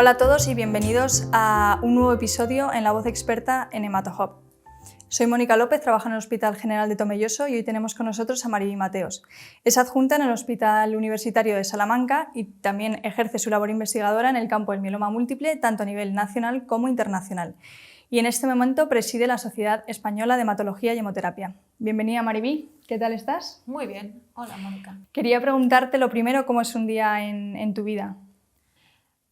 Hola a todos y bienvenidos a un nuevo episodio en La Voz Experta en HematoHub. Soy Mónica López, trabajo en el Hospital General de Tomelloso y hoy tenemos con nosotros a Mariby Mateos. Es adjunta en el Hospital Universitario de Salamanca y también ejerce su labor investigadora en el campo del mieloma múltiple, tanto a nivel nacional como internacional. Y en este momento preside la Sociedad Española de Hematología y Hemoterapia. Bienvenida, Mariby. ¿Qué tal estás? Muy bien. Hola, Mónica. Quería preguntarte lo primero, ¿cómo es un día en tu vida?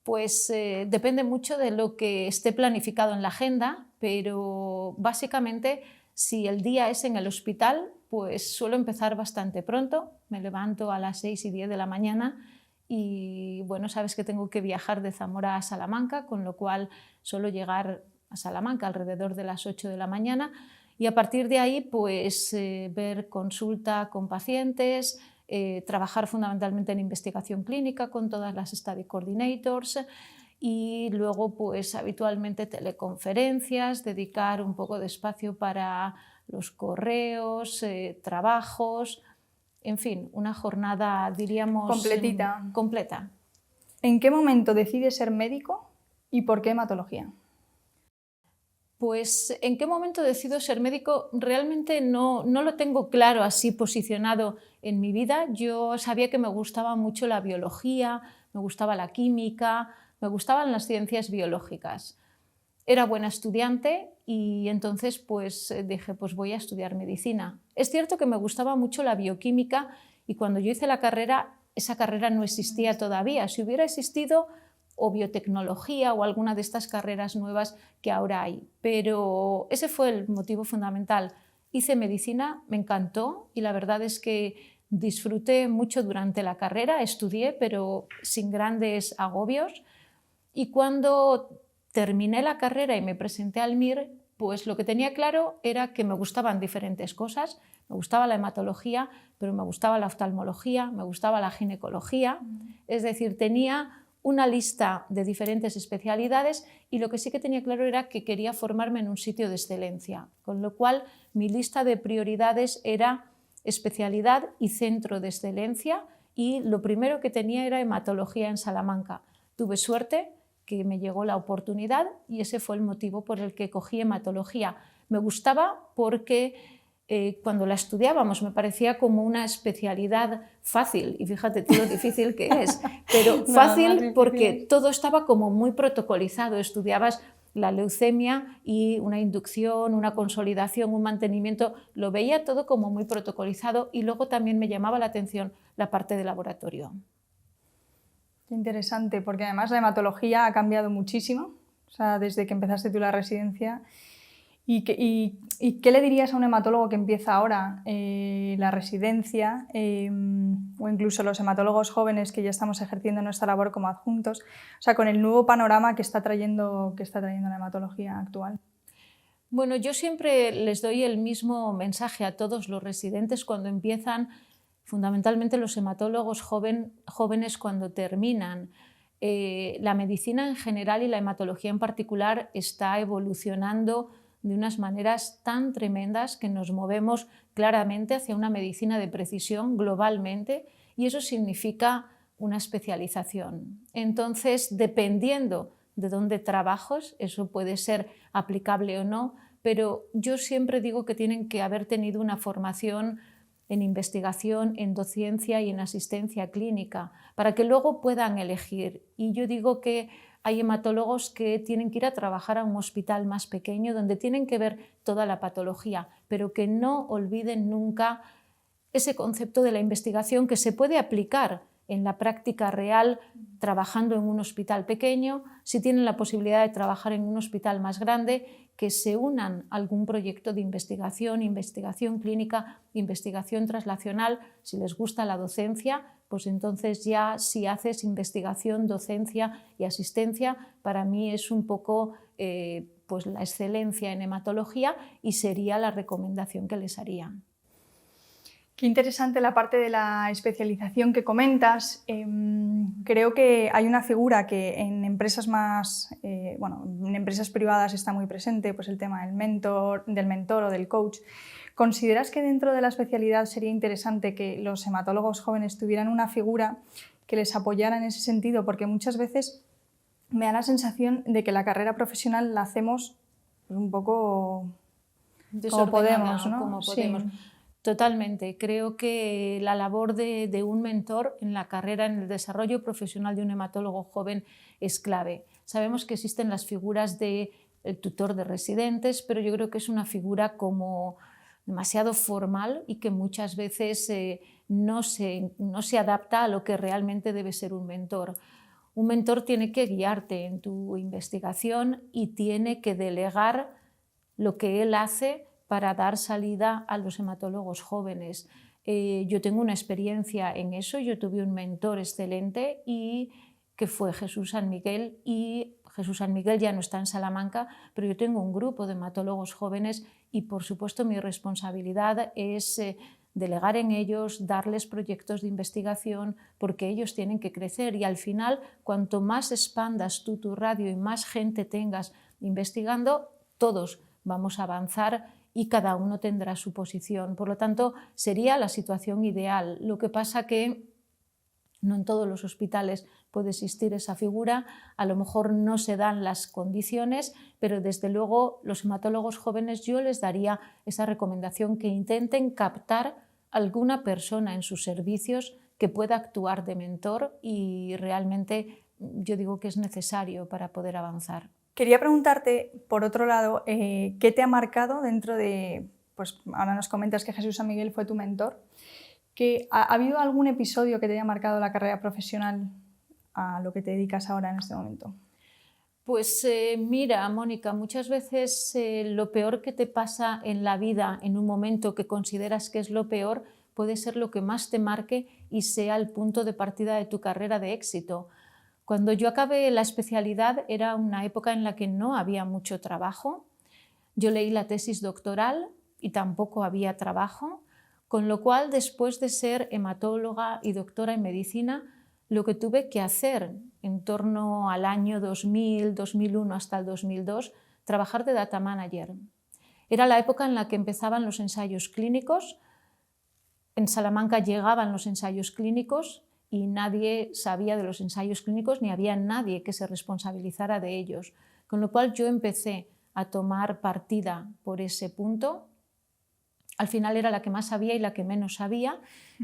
Pues depende mucho de lo que esté planificado en la agenda, pero básicamente si el día es en el hospital, pues suelo empezar bastante pronto. Me levanto a las 6:10 de la mañana y bueno, sabes que tengo que viajar de Zamora a Salamanca, con lo cual suelo llegar a Salamanca alrededor de las 8 de la mañana y a partir de ahí pues ver consulta con pacientes, trabajar fundamentalmente en investigación clínica con todas las study coordinators y luego pues habitualmente teleconferencias, dedicar un poco de espacio para los correos, trabajos, en fin, una jornada diríamos Completita. Completa. ¿En qué momento decides ser médico y por qué hematología? Pues en qué momento decido ser médico realmente no lo tengo claro así posicionado en mi vida. Yo sabía que me gustaba mucho la biología, me gustaba la química, me gustaban las ciencias biológicas. Era buena estudiante y entonces pues dije pues voy a estudiar medicina. Es cierto que me gustaba mucho la bioquímica y cuando yo hice la carrera, esa carrera no existía todavía. Si hubiera existido, o biotecnología o alguna de estas carreras nuevas que ahora hay. Pero ese fue el motivo fundamental. Hice medicina, me encantó y la verdad es que disfruté mucho durante la carrera, estudié pero sin grandes agobios y cuando terminé la carrera y me presenté al MIR, pues lo que tenía claro era que me gustaban diferentes cosas. Me gustaba la hematología, pero me gustaba la oftalmología, me gustaba la ginecología. Es decir, tenía una lista de diferentes especialidades y lo que sí que tenía claro era que quería formarme en un sitio de excelencia, con lo cual mi lista de prioridades era especialidad y centro de excelencia y lo primero que tenía era hematología en Salamanca. Tuve suerte que me llegó la oportunidad y ese fue el motivo por el que cogí hematología. Me gustaba porque cuando la estudiábamos me parecía como una especialidad fácil, y fíjate tú lo difícil que es, pero fácil porque todo estaba como muy protocolizado, estudiabas la leucemia y una inducción, una consolidación, un mantenimiento, lo veía todo como muy protocolizado y luego también me llamaba la atención la parte de laboratorio. Qué interesante, porque además la hematología ha cambiado muchísimo, o sea, desde que empezaste tú la residencia. ¿Y qué le dirías a un hematólogo que empieza ahora la residencia o incluso los hematólogos jóvenes que ya estamos ejerciendo nuestra labor como adjuntos, o sea, con el nuevo panorama que está trayendo la hematología actual? Bueno, yo siempre les doy el mismo mensaje a todos los residentes cuando empiezan, fundamentalmente los hematólogos jóvenes cuando terminan. La medicina en general y la hematología en particular está evolucionando de unas maneras tan tremendas que nos movemos claramente hacia una medicina de precisión globalmente y eso significa una especialización. Entonces, dependiendo de dónde trabajas, eso puede ser aplicable o no, pero yo siempre digo que tienen que haber tenido una formación en investigación, en docencia y en asistencia clínica, para que luego puedan elegir. Y yo digo que hay hematólogos que tienen que ir a trabajar a un hospital más pequeño, donde tienen que ver toda la patología, pero que no olviden nunca ese concepto de la investigación que se puede aplicar en la práctica real trabajando en un hospital pequeño, si tienen la posibilidad de trabajar en un hospital más grande, que se unan a algún proyecto de investigación, investigación clínica, investigación translacional. Si les gusta la docencia, pues entonces ya si haces investigación, docencia y asistencia, para mí es un poco pues la excelencia en hematología y sería la recomendación que les haría. Qué interesante la parte de la especialización que comentas. Creo que hay una figura que en empresas en empresas privadas está muy presente, pues el tema del mentor o del coach. ¿Consideras que dentro de la especialidad sería interesante que los hematólogos jóvenes tuvieran una figura que les apoyara en ese sentido? Porque muchas veces me da la sensación de que la carrera profesional la hacemos pues, un poco como podemos, ¿no? Como podemos. Sí. Totalmente. Creo que la labor de un mentor en la carrera, en el desarrollo profesional de un hematólogo joven es clave. Sabemos que existen las figuras del tutor de residentes, pero yo creo que es una figura como demasiado formal y que muchas veces no se adapta a lo que realmente debe ser un mentor. Un mentor tiene que guiarte en tu investigación y tiene que delegar lo que él hace para dar salida a los hematólogos jóvenes. Yo tengo una experiencia en eso, yo tuve un mentor excelente y que fue Jesús San Miguel, y Jesús San Miguel ya no está en Salamanca, pero yo tengo un grupo de hematólogos jóvenes y por supuesto mi responsabilidad es delegar en ellos, darles proyectos de investigación, porque ellos tienen que crecer y al final cuanto más expandas tú tu radio y más gente tengas investigando, todos vamos a avanzar y cada uno tendrá su posición. Por lo tanto, sería la situación ideal. Lo que pasa que no en todos los hospitales puede existir esa figura, a lo mejor no se dan las condiciones, pero desde luego los hematólogos jóvenes yo les daría esa recomendación que intenten captar alguna persona en sus servicios que pueda actuar de mentor y realmente yo digo que es necesario para poder avanzar. Quería preguntarte, por otro lado, ¿qué te ha marcado dentro de, pues ahora nos comentas que Jesús San Miguel fue tu mentor, ¿ha habido algún episodio que te haya marcado la carrera profesional a lo que te dedicas ahora en este momento? Pues mira, Mónica, muchas veces lo peor que te pasa en la vida en un momento que consideras que es lo peor puede ser lo que más te marque y sea el punto de partida de tu carrera de éxito. Cuando yo acabé la especialidad era una época en la que no había mucho trabajo. Yo leí la tesis doctoral y tampoco había trabajo, con lo cual después de ser hematóloga y doctora en medicina, lo que tuve que hacer en torno al año 2000, 2001 hasta el 2002, trabajar de data manager. Era la época en la que empezaban los ensayos clínicos. En Salamanca llegaban los ensayos clínicos y nadie sabía de los ensayos clínicos ni había nadie que se responsabilizara de ellos. Con lo cual yo empecé a tomar partida por ese punto. Al final era la que más sabía y la que menos sabía,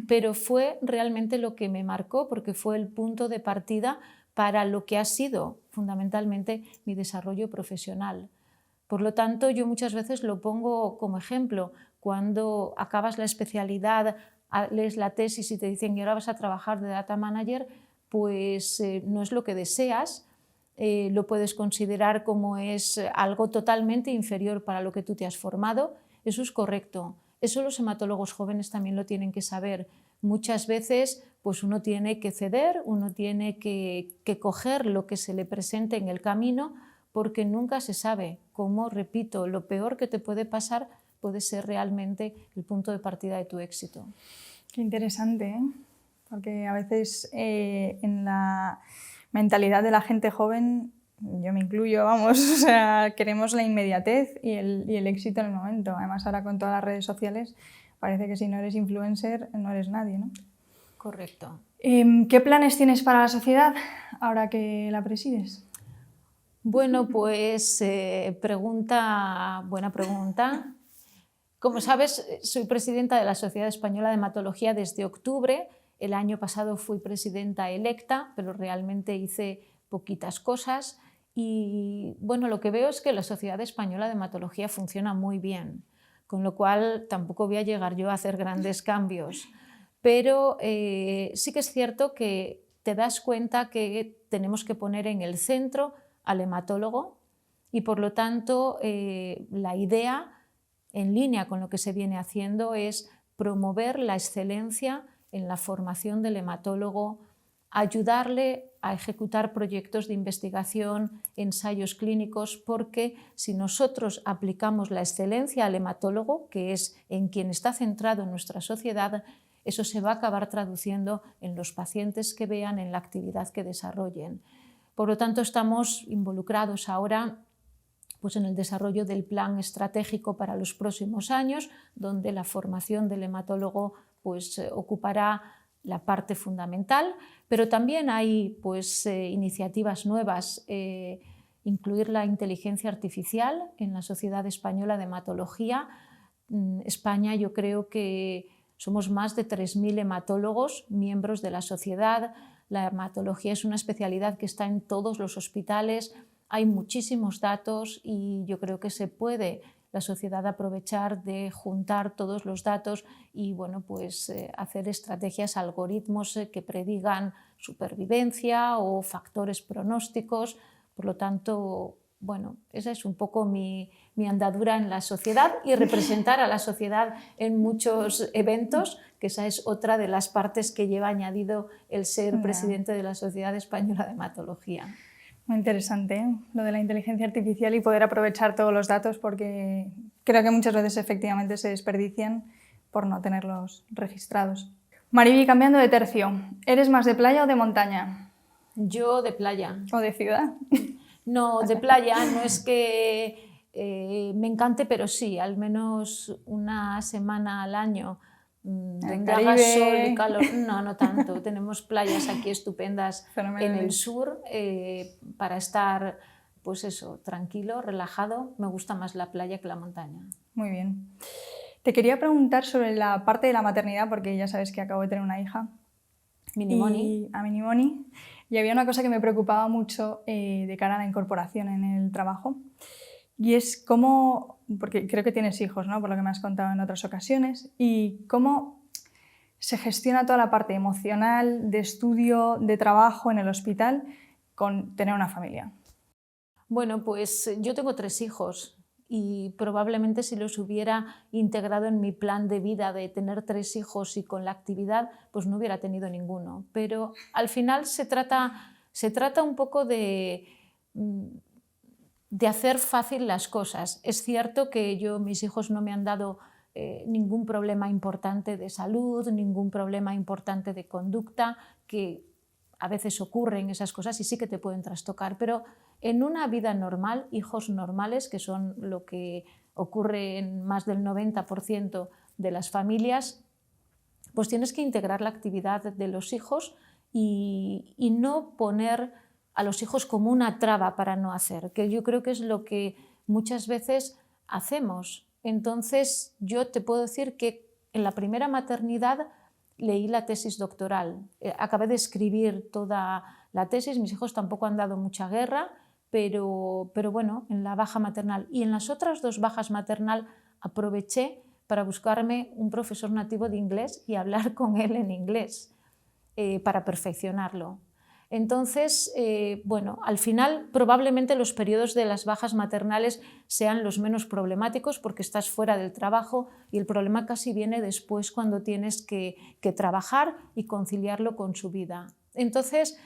pero fue realmente lo que me marcó porque fue el punto de partida para lo que ha sido fundamentalmente mi desarrollo profesional. Por lo tanto, yo muchas veces lo pongo como ejemplo. Cuando acabas la especialidad, lees la tesis y te dicen que ahora vas a trabajar de data manager, pues no es lo que deseas, lo puedes considerar como es algo totalmente inferior para lo que tú te has formado. Eso es correcto. Eso los hematólogos jóvenes también lo tienen que saber. Muchas veces pues uno tiene que ceder, uno tiene que coger lo que se le presente en el camino, porque nunca se sabe cómo, repito, lo peor que te puede pasar puede ser realmente el punto de partida de tu éxito. Qué interesante, ¿eh? Porque a veces en la mentalidad de la gente joven, yo me incluyo, vamos, o sea, queremos la inmediatez y el éxito en el momento. Además, ahora con todas las redes sociales, parece que si no eres influencer, no eres nadie, ¿no? Correcto. ¿Qué planes tienes para la sociedad ahora que la presides? Bueno, pues buena pregunta. Como sabes, soy presidenta de la Sociedad Española de Hematología desde octubre. El año pasado fui presidenta electa, pero realmente hice poquitas cosas. Y bueno, lo que veo es que la Sociedad Española de Hematología funciona muy bien, con lo cual tampoco voy a llegar yo a hacer grandes cambios. Pero sí que es cierto que te das cuenta que tenemos que poner en el centro al hematólogo y por lo tanto la idea en línea con lo que se viene haciendo es promover la excelencia en la formación del hematólogo, ayudarle a ejecutar proyectos de investigación, ensayos clínicos, porque si nosotros aplicamos la excelencia al hematólogo, que es en quien está centrado nuestra sociedad, eso se va a acabar traduciendo en los pacientes que vean, en la actividad que desarrollen. Por lo tanto, estamos involucrados ahora pues, en el desarrollo del plan estratégico para los próximos años, donde la formación del hematólogo pues, ocupará la parte fundamental, pero también hay pues, iniciativas nuevas, incluir la inteligencia artificial en la Sociedad Española de Hematología. España, yo creo que somos más de 3.000 hematólogos, miembros de la sociedad. La hematología es una especialidad que está en todos los hospitales, hay muchísimos datos y yo creo que se puede la sociedad aprovechar de juntar todos los datos y bueno, pues, hacer estrategias, algoritmos que predigan supervivencia o factores pronósticos. Por lo tanto, bueno, esa es un poco mi andadura en la sociedad y representar a la sociedad en muchos eventos, que esa es otra de las partes que lleva añadido el ser presidente de la Sociedad Española de Hematología. Muy interesante, ¿eh? Lo de la inteligencia artificial y poder aprovechar todos los datos, porque creo que muchas veces efectivamente se desperdician por no tenerlos registrados. Mariby, cambiando de tercio, ¿eres más de playa o de montaña? Yo de playa. ¿O de ciudad? No, de playa, no es que me encante, pero sí, al menos una semana al año donde haga sol y calor. No, no tanto. Tenemos playas aquí estupendas en el sur para estar, pues eso, tranquilo, relajado. Me gusta más la playa que la montaña. Muy bien. Te quería preguntar sobre la parte de la maternidad, porque ya sabes que acabo de tener una hija. Minimoni. A Minimoni. Y había una cosa que me preocupaba mucho de cara a la incorporación en el trabajo. Y es cómo, porque creo que tienes hijos, ¿no? Por lo que me has contado en otras ocasiones, y cómo se gestiona toda la parte emocional, de estudio, de trabajo en el hospital con tener una familia. Bueno, pues yo tengo 3 hijos y probablemente si los hubiera integrado en mi plan de vida de tener 3 hijos y con la actividad, pues no hubiera tenido ninguno. Pero al final se trata un poco de hacer fácil las cosas. Es cierto que mis hijos no me han dado ningún problema importante de salud, ningún problema importante de conducta, que a veces ocurren esas cosas y sí que te pueden trastocar, pero en una vida normal, hijos normales, que son lo que ocurre en más del 90% de las familias, pues tienes que integrar la actividad de los hijos y no poner a los hijos como una traba para no hacer, que yo creo que es lo que muchas veces hacemos. Entonces, yo te puedo decir que en la primera maternidad leí la tesis doctoral. Acabé de escribir toda la tesis, mis hijos tampoco han dado mucha guerra, pero bueno, en la baja maternal. Y en las otras 2 bajas maternal aproveché para buscarme un profesor nativo de inglés y hablar con él en inglés para perfeccionarlo. Entonces, bueno, al final probablemente los periodos de las bajas maternales sean los menos problemáticos porque estás fuera del trabajo y el problema casi viene después cuando tienes que trabajar y conciliarlo con su vida. Entonces,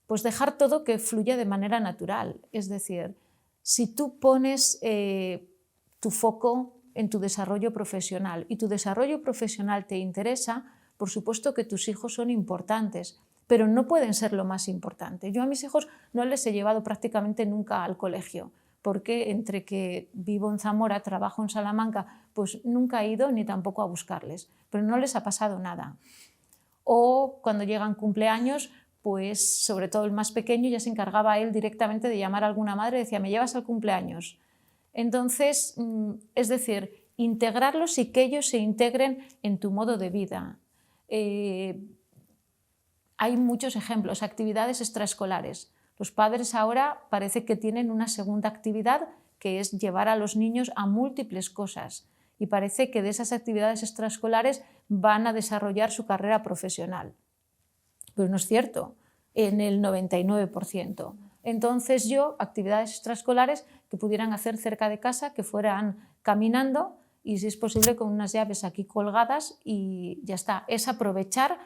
pues dejar todo que fluya de manera natural. Es decir, si tú pones tu foco en tu desarrollo profesional y tu desarrollo profesional te interesa, por supuesto que tus hijos son importantes, pero no pueden ser lo más importante. Yo a mis hijos no les he llevado prácticamente nunca al colegio, porque entre que vivo en Zamora, trabajo en Salamanca, pues nunca he ido ni tampoco a buscarles, pero no les ha pasado nada. O cuando llegan cumpleaños, pues sobre todo el más pequeño ya se encargaba él directamente de llamar a alguna madre y decía, ¿me llevas al cumpleaños? Entonces, es decir, integrarlos y que ellos se integren en tu modo de vida. Hay muchos ejemplos, actividades extraescolares. Los padres ahora parece que tienen una segunda actividad que es llevar a los niños a múltiples cosas y parece que de esas actividades extraescolares van a desarrollar su carrera profesional. Pero no es cierto, en el 99%. Entonces actividades extraescolares que pudieran hacer cerca de casa, que fueran caminando y si es posible con unas llaves aquí colgadas y ya está. Es aprovechar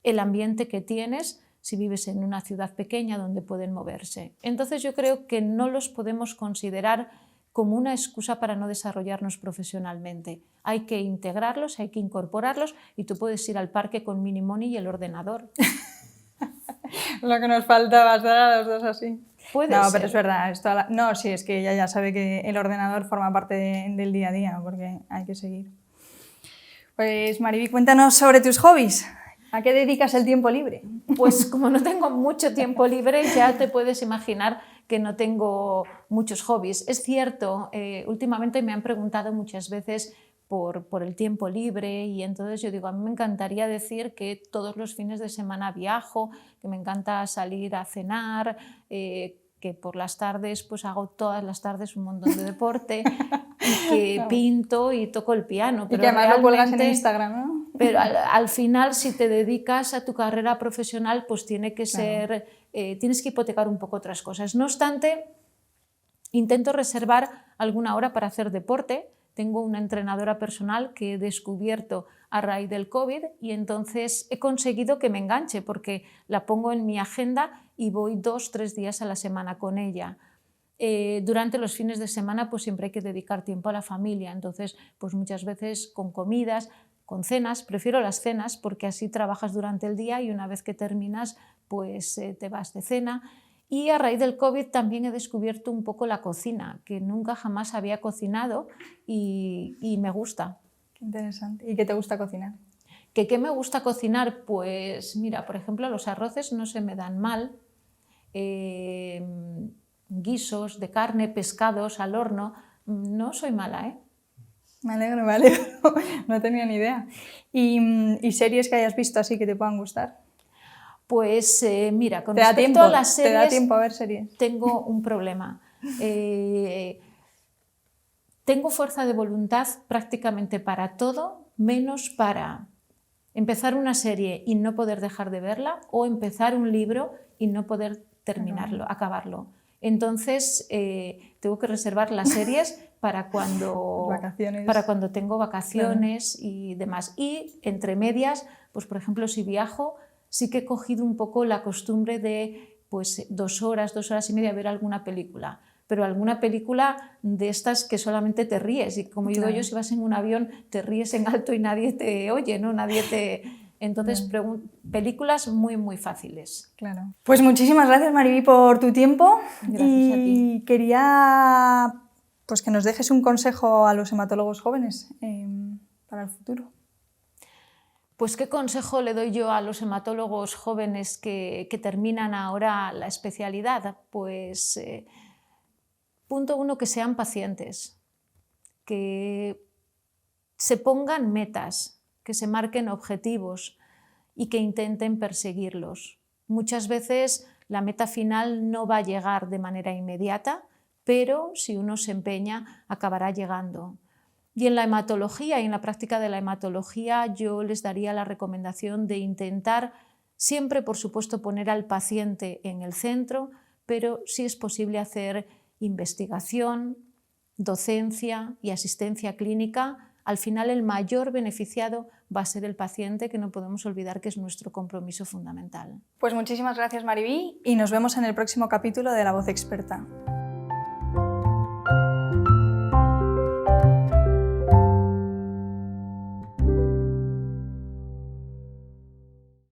el ambiente que tienes si vives en una ciudad pequeña donde pueden moverse. Entonces yo creo que no los podemos considerar como una excusa para no desarrollarnos profesionalmente. Hay que integrarlos, hay que incorporarlos y tú puedes ir al parque con Minimoni y el ordenador. Lo que nos faltaba, estar a los 2 así. Puede ser. ser. Pero es verdad. No, sí, es que ella ya sabe que el ordenador forma parte del día a día, porque hay que seguir. Pues Mariby, cuéntanos sobre tus hobbies. ¿A qué dedicas el tiempo libre? Pues como no tengo mucho tiempo libre, ya te puedes imaginar que no tengo muchos hobbies. Es cierto, últimamente me han preguntado muchas veces por el tiempo libre y entonces yo digo, a mí me encantaría decir que todos los fines de semana viajo, que me encanta salir a cenar, que por las tardes pues hago todas las tardes un montón de deporte y que pinto y toco el piano. Pero y que además lo cuelgas en Instagram, ¿no? Pero al final, si te dedicas a tu carrera profesional, pues tiene que ser, tienes que hipotecar un poco otras cosas. No obstante, intento reservar alguna hora para hacer deporte. Tengo una entrenadora personal que he descubierto a raíz del COVID y entonces he conseguido que me enganche porque la pongo en mi agenda y voy 2-3 días a la semana con ella. Durante los fines de semana pues siempre hay que dedicar tiempo a la familia, entonces pues muchas veces con comidas, con cenas, prefiero las cenas porque así trabajas durante el día y una vez que terminas pues te vas de cena. Y a raíz del COVID también he descubierto un poco la cocina, que nunca jamás había cocinado y me gusta. Qué interesante. ¿Y qué te gusta cocinar? ¿Qué me gusta cocinar? Pues mira, por ejemplo, los arroces no se me dan mal, guisos de carne, pescados al horno, no soy mala, ¿eh? Me alegro, me alegro. No tenía ni idea. ¿Y series que hayas visto así que te puedan gustar? Pues mira, con respecto a las series, ¿te da tiempo a ver series? Tengo un problema. Tengo fuerza de voluntad prácticamente para todo, menos para empezar una serie y no poder dejar de verla o empezar un libro y no poder terminarlo, acabarlo. Entonces, tengo que reservar las series para cuando tengo vacaciones y demás. Y entre medias, pues por ejemplo, si viajo, sí que he cogido un poco la costumbre de pues 2 horas, 2 horas y media ver alguna película, pero alguna película de estas que solamente te ríes y como digo yo, si vas en un avión te ríes en alto y nadie te oye, ¿no? Nadie te... Entonces, películas muy, muy fáciles. Claro. Pues muchísimas gracias, Mariví, por tu tiempo. Gracias a ti. Quería pues, que nos dejes un consejo a los hematólogos jóvenes para el futuro. Pues ¿qué consejo le doy yo a los hematólogos jóvenes que terminan ahora la especialidad? Pues punto 1, que sean pacientes, que se pongan metas, que se marquen objetivos y que intenten perseguirlos. Muchas veces la meta final no va a llegar de manera inmediata, pero si uno se empeña acabará llegando. Y en la hematología y en la práctica de la hematología yo les daría la recomendación de intentar siempre, por supuesto, poner al paciente en el centro, pero si es posible hacer investigación, docencia y asistencia clínica. Al final el mayor beneficiado va a ser el paciente, que no podemos olvidar que es nuestro compromiso fundamental. Pues muchísimas gracias, Mariví, y nos vemos en el próximo capítulo de La Voz Experta.